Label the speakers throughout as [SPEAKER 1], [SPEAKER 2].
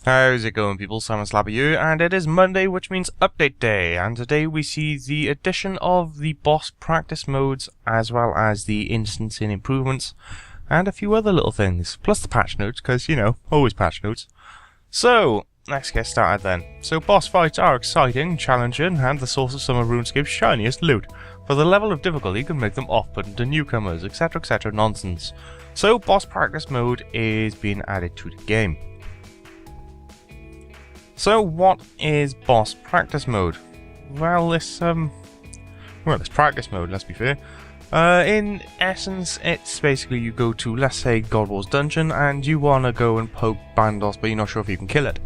[SPEAKER 1] How's it going, people? Simon Slapper here, and it is Monday, which means update day, and today we see the addition of the boss practice modes, as well as the instancing improvements, and a few other little things, plus the patch notes, because, you know, always patch notes. So, let's get started then. So, boss fights are exciting, challenging, and the source of some of RuneScape's shiniest loot. For the level of difficulty can make them off-putting to newcomers, etc, nonsense. So, boss practice mode is being added to the game. So what is boss practice mode? Well, this practice mode, let's be fair. In essence, it's basically you go to, let's say, God Wars Dungeon, and you want to go and poke Bandos, but you're not sure if you can kill it.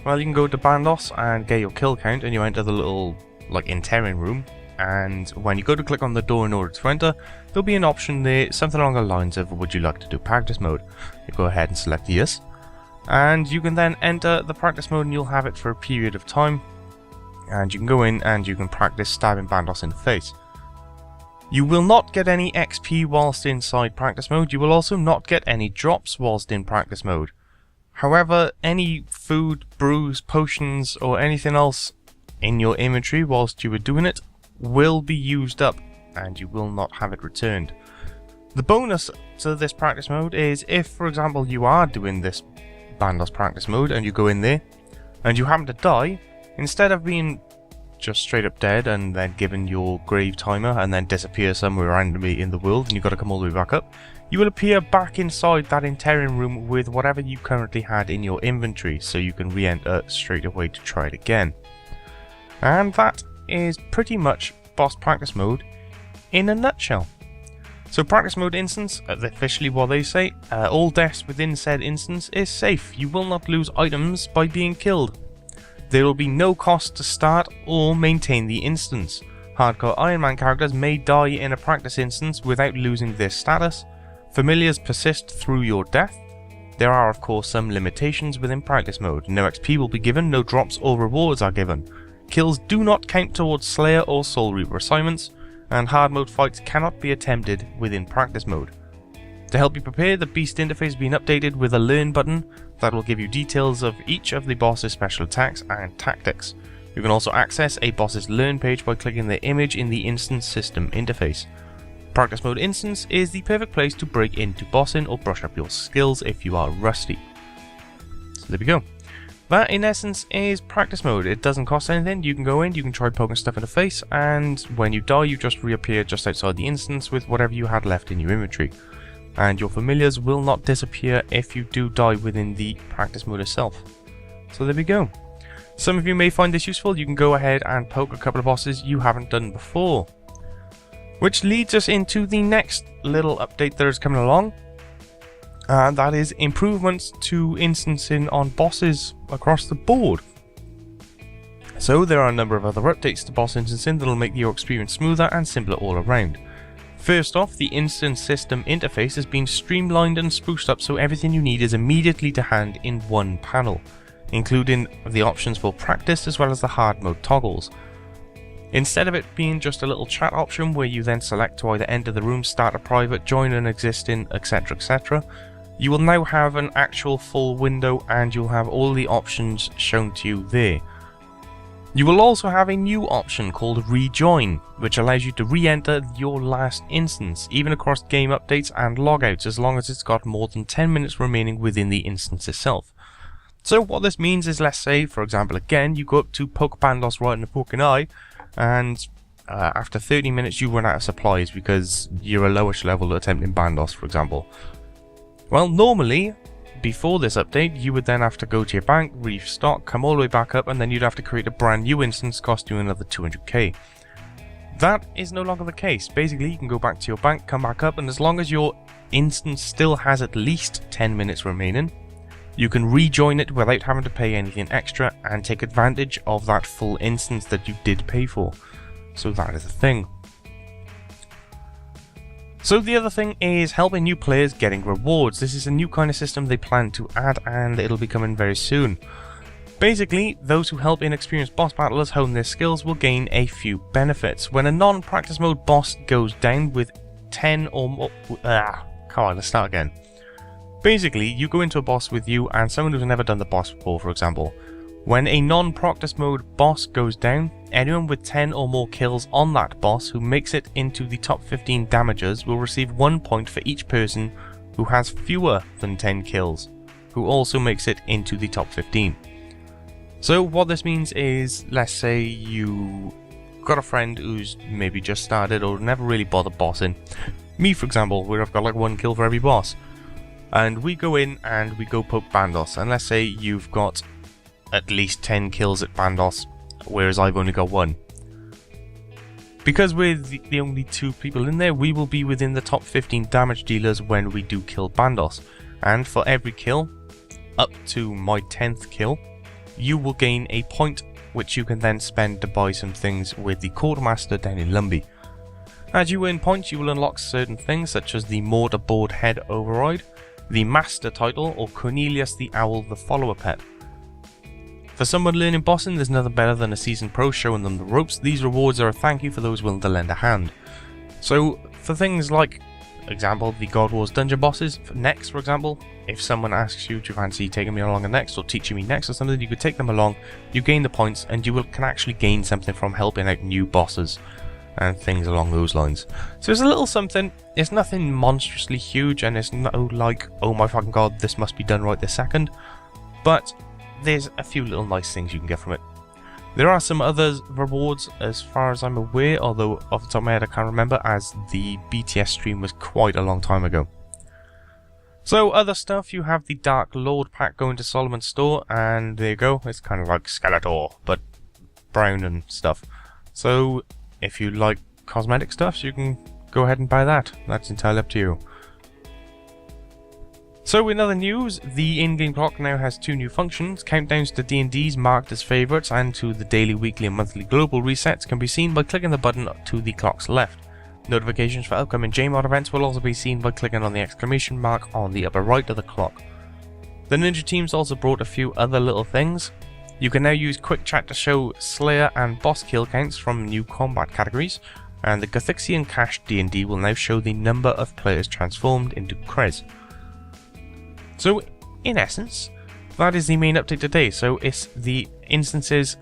[SPEAKER 1] Well, you can go to Bandos and get your kill count, and you enter the little, like, interring room, and when you go to click on the door in order to enter, there'll be an option there, something along the lines of, would you like to do practice mode? You go ahead and select yes. And you can then enter the practice mode and you'll have it for a period of time. And you can go in and you can practice stabbing Bandos in the face. You will not get any XP whilst inside practice mode. You will also not get any drops whilst in practice mode. However, any food, brews, potions or anything else in your inventory whilst you are doing it will be used up and you will not have it returned. The bonus to this practice mode is if, for example, you are doing this Bandos practice mode and you go in there and you happen to die, instead of being just straight up dead and then given your grave timer and then disappear somewhere randomly in the world and you've got to come all the way back up, you will appear back inside that interring room with whatever you currently had in your inventory, so you can re-enter straight away to try it again. And that is pretty much boss practice mode in a nutshell. So practice mode instance, officially what they say, all deaths within said instance is safe. You will not lose items by being killed. There will be no cost to start or maintain the instance. Hardcore Iron Man characters may die in a practice instance without losing their status. Familiars persist through your death. There are of course some limitations within practice mode. No XP will be given, no drops or rewards are given. Kills do not count towards Slayer or Soul Reaper assignments, and hard mode fights cannot be attempted within practice mode. To help you prepare, the Beast interface has been updated with a learn button that will give you details of each of the boss's special attacks and tactics. You can also access a boss's learn page by clicking the image in the instance system interface. Practice mode instance is the perfect place to break into bossing or brush up your skills if you are rusty. So there we go. That, in essence, is practice mode. It doesn't cost anything. You can go in, you can try poking stuff in the face, and when you die, you just reappear just outside the instance with whatever you had left in your inventory. And your familiars will not disappear if you do die within the practice mode itself. So there we go. Some of you may find this useful. You can go ahead and poke a couple of bosses you haven't done before. Which leads us into the next little update that is coming along. And that is improvements to instancing on bosses across the board. So there are a number of other updates to boss instancing that will make your experience smoother and simpler all around. First off, the instance system interface has been streamlined and spruced up so everything you need is immediately to hand in one panel, including the options for practice as well as the hard mode toggles. Instead of it being just a little chat option where you then select to either enter the room, start a private, join an existing, etc, you will now have an actual full window and you'll have all the options shown to you there. You will also have a new option called Rejoin, which allows you to re-enter your last instance, even across game updates and logouts, as long as it's got more than 10 minutes remaining within the instance itself. So what this means is, let's say, for example again, you go up to poke Bandos right in the poking eye, and after 30 minutes you run out of supplies because you're a lowish level attempting Bandos, for example. Well, normally, before this update, you would then have to go to your bank, restock, come all the way back up, and then you'd have to create a brand new instance, cost you another 200k. That is no longer the case. Basically, you can go back to your bank, come back up, and as long as your instance still has at least 10 minutes remaining, you can rejoin it without having to pay anything extra and take advantage of that full instance that you did pay for. So that is the thing. So the other thing is helping new players getting rewards. This is a new kind of system they plan to add and it'll be coming very soon. Basically, those who help inexperienced boss battlers hone their skills will gain a few benefits. When a non-practice mode boss goes down with 10 or more... let's start again. Basically, you go into a boss with you and someone who's never done the boss before, for example. When a non-practice mode boss goes down, anyone with 10 or more kills on that boss who makes it into the top 15 damagers will receive 1 point for each person who has fewer than 10 kills, who also makes it into the top 15. So what this means is, let's say you got a friend who's maybe just started or never really bothered bossing. Me, for example, where I've got like 1 kill for every boss. And we go in and we go poke Bandos, and let's say you've got at least 10 kills at Bandos, whereas I've only got 1. Because we're the only 2 people in there, we will be within the top 15 damage dealers when we do kill Bandos. And for every kill, up to my 10th kill, you will gain a point which you can then spend to buy some things with the Quartermaster down in Lumby. As you earn points, you will unlock certain things such as the Mortarboard Head Override, the Master title, or Cornelius the Owl the Follower pet. For someone learning bossing, there's nothing better than a seasoned pro showing them the ropes. These rewards are a thank you for those willing to lend a hand. So for things like, example, the God Wars dungeon bosses, next for example, if someone asks you, do you fancy taking me along a next or teaching me next or something, you could take them along, you gain the points, and can actually gain something from helping out new bosses and things along those lines. So it's a little something. It's nothing monstrously huge, and it's no like, oh my fucking god, this must be done right this second, but there's a few little nice things you can get from it. There are some other rewards as far as I'm aware, although off the top of my head I can't remember, as the BTS stream was quite a long time ago. So other stuff, you have the Dark Lord pack going to Solomon's store, and there you go, it's kind of like Skeletor, but brown and stuff. So if you like cosmetic stuff, you can go ahead and buy that. That's entirely up to you. So in other news, the in-game clock now has 2 new functions. Countdowns to D&Ds marked as favourites and to the daily, weekly and monthly global resets can be seen by clicking the button to the clock's left. Notifications for upcoming JMod events will also be seen by clicking on the exclamation mark on the upper right of the clock. The Ninja teams also brought a few other little things. You can now use quick chat to show Slayer and boss kill counts from new combat categories, and the Gothixian Cache D&D will now show the number of players transformed into Krez. So, in essence, that is the main update today. So it's the instances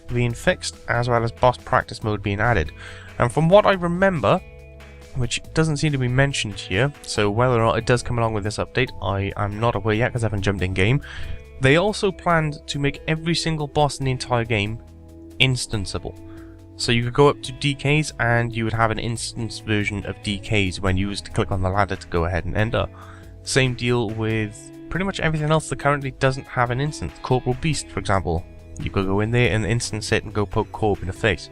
[SPEAKER 1] being fixed as well as boss practice mode being added. And from what I remember, which doesn't seem to be mentioned here, so whether or not it does come along with this update, I am not aware yet because I haven't jumped in game. They also planned to make every single boss in the entire game instanceable. So you could go up to DKs and you would have an instance version of DKs when you used to click on the ladder to go ahead and enter. Same deal with pretty much everything else that currently doesn't have an instance. Corporal Beast, for example. You could go in there and instance it and go poke Corp in the face.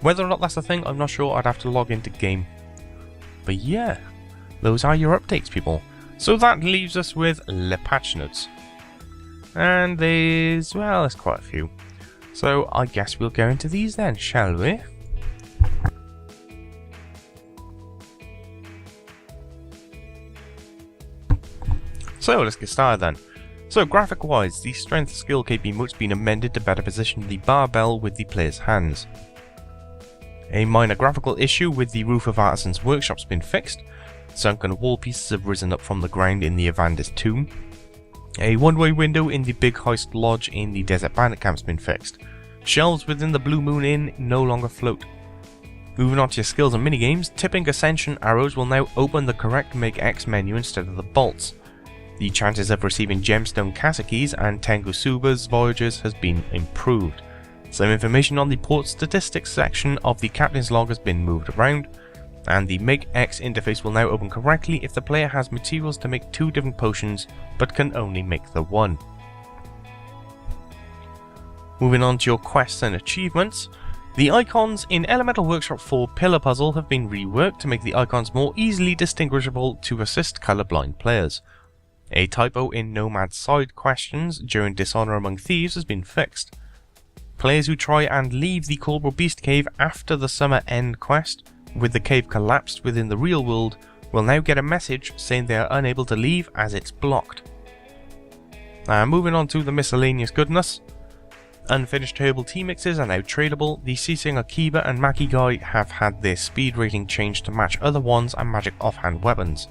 [SPEAKER 1] Whether or not that's a thing, I'm not sure. I'd have to log into game. But yeah, those are your updates, people. So that leaves us with the patch notes. And there's quite a few. So I guess we'll go into these then, shall we? So let's get started then. So graphic wise, the strength skill KP mode's been amended to better position the barbell with the player's hands. A minor graphical issue with the roof of Artisan's workshop's been fixed. Sunken wall pieces have risen up from the ground in the Evander's tomb. A one-way window in the Big Heist Lodge in the Desert Bandit camp's been fixed. Shelves within the Blue Moon Inn no longer float. Moving on to your skills and minigames, tipping Ascension arrows will now open the correct Make X menu instead of the bolts. The chances of receiving Gemstone Casakis and Tengu Suba's Voyagers has been improved. Some information on the port statistics section of the Captain's Log has been moved around, and the Make X interface will now open correctly if the player has materials to make 2 different potions, but can only make the one. Moving on to your quests and achievements, the icons in Elemental Workshop 4 Pillar Puzzle have been reworked to make the icons more easily distinguishable to assist colorblind players. A typo in Nomad's side questions during Dishonor Among Thieves has been fixed. Players who try and leave the Corporal Beast cave after the Summer End quest, with the cave collapsed within the real world, will now get a message saying they are unable to leave as it's blocked. Moving on to the miscellaneous goodness. Unfinished herbal tea mixes are now tradable. The Ceasing Akiba and Maki Guy have had their speed rating changed to match other ones and magic offhand weapons.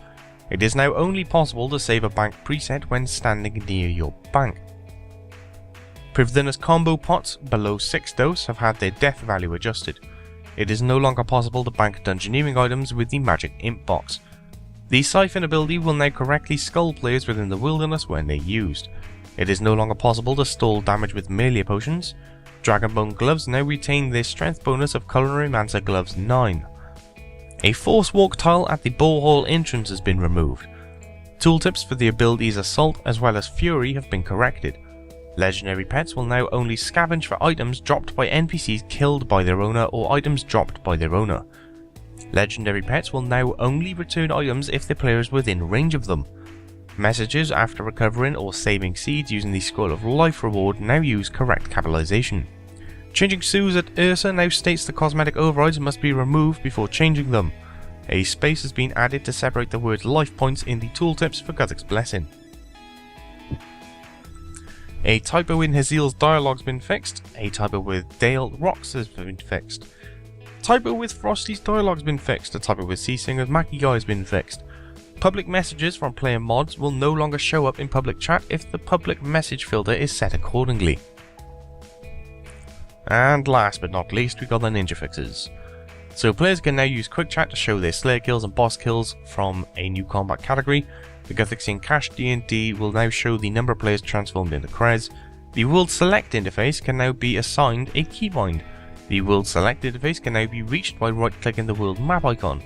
[SPEAKER 1] It is now only possible to save a bank preset when standing near your bank. Prisoners combo pots below 6 dose have had their death value adjusted. It is no longer possible to bank dungeoneering items with the magic imp box. The siphon ability will now correctly skull players within the wilderness when they're used. It is no longer possible to stall damage with melee potions. Dragonbone gloves now retain their strength bonus of Culinary Mancer Gloves 9. A force walk tile at the borehole entrance has been removed. Tooltips for the abilities Assault as well as Fury have been corrected. Legendary pets will now only scavenge for items dropped by NPCs killed by their owner or items dropped by their owner. Legendary pets will now only return items if the player is within range of them. Messages after recovering or saving seeds using the Scroll of Life reward now use correct capitalization. Changing sues at Ursa now states the cosmetic overrides must be removed before changing them. A space has been added to separate the words life points in the tooltips for Guthic's Blessing. A typo in Haziel's dialogue has been fixed. A typo with Dale Rocks has been fixed. Typo with Frosty's dialogue has been fixed. A typo with Seasinger's Mackie Guy has been fixed. Public messages from player mods will no longer show up in public chat if the public message filter is set accordingly. And last but not least, we got the ninja fixes. So players can now use quick chat to show their Slayer kills and boss kills from a new combat category. The Gothixian Cache D&D will now show the number of players transformed into Krez. The World Select interface can now be assigned a keybind. The World Select interface can now be reached by right-clicking the world map icon.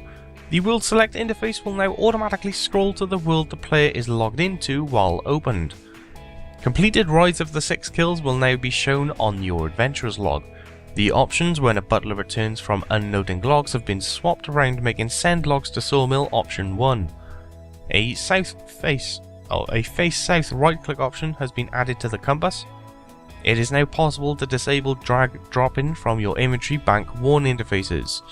[SPEAKER 1] The World Select interface will now automatically scroll to the world the player is logged into while opened. Completed rides of the 6 kills will now be shown on your adventurer's log. The options when a butler returns from unloading logs have been swapped around, making send logs to Sawmill option 1. A face south right click option has been added to the compass. It is now possible to disable drag drop-in from your inventory bank worn interfaces.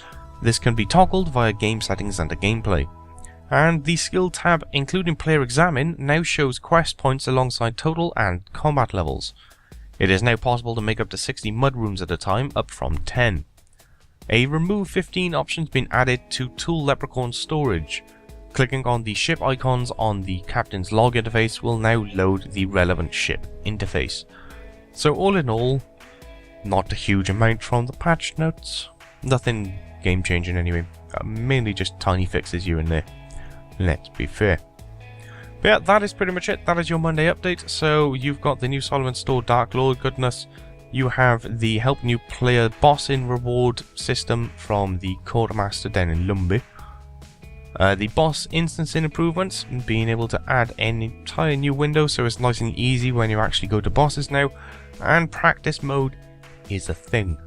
[SPEAKER 1] This can be toggled via game settings under gameplay. And the skill tab, including player examine, now shows quest points alongside total and combat levels. It is now possible to make up to 60 mud rooms at a time, up from 10. A remove 15 option has been added to Tool Leprechaun storage. Clicking on the ship icons on the captain's log interface will now load the relevant ship interface. So all in all, not a huge amount from the patch notes. Nothing game changing anyway. Mainly just tiny fixes here and there. Let's be fair. But yeah, that is pretty much it. That is your Monday update. So you've got the new Solomon Store Dark Lord goodness. You have the help new player boss in reward system from the Quartermaster down in Lumby. The boss instancing improvements, being able to add an entire new window so it's nice and easy when you actually go to bosses now, and practice mode is a thing.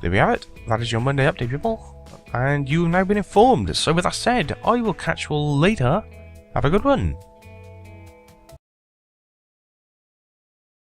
[SPEAKER 1] There we have it. That is your Monday update, people, and you've now been informed. So with that said, I will catch you all later. Have a good one.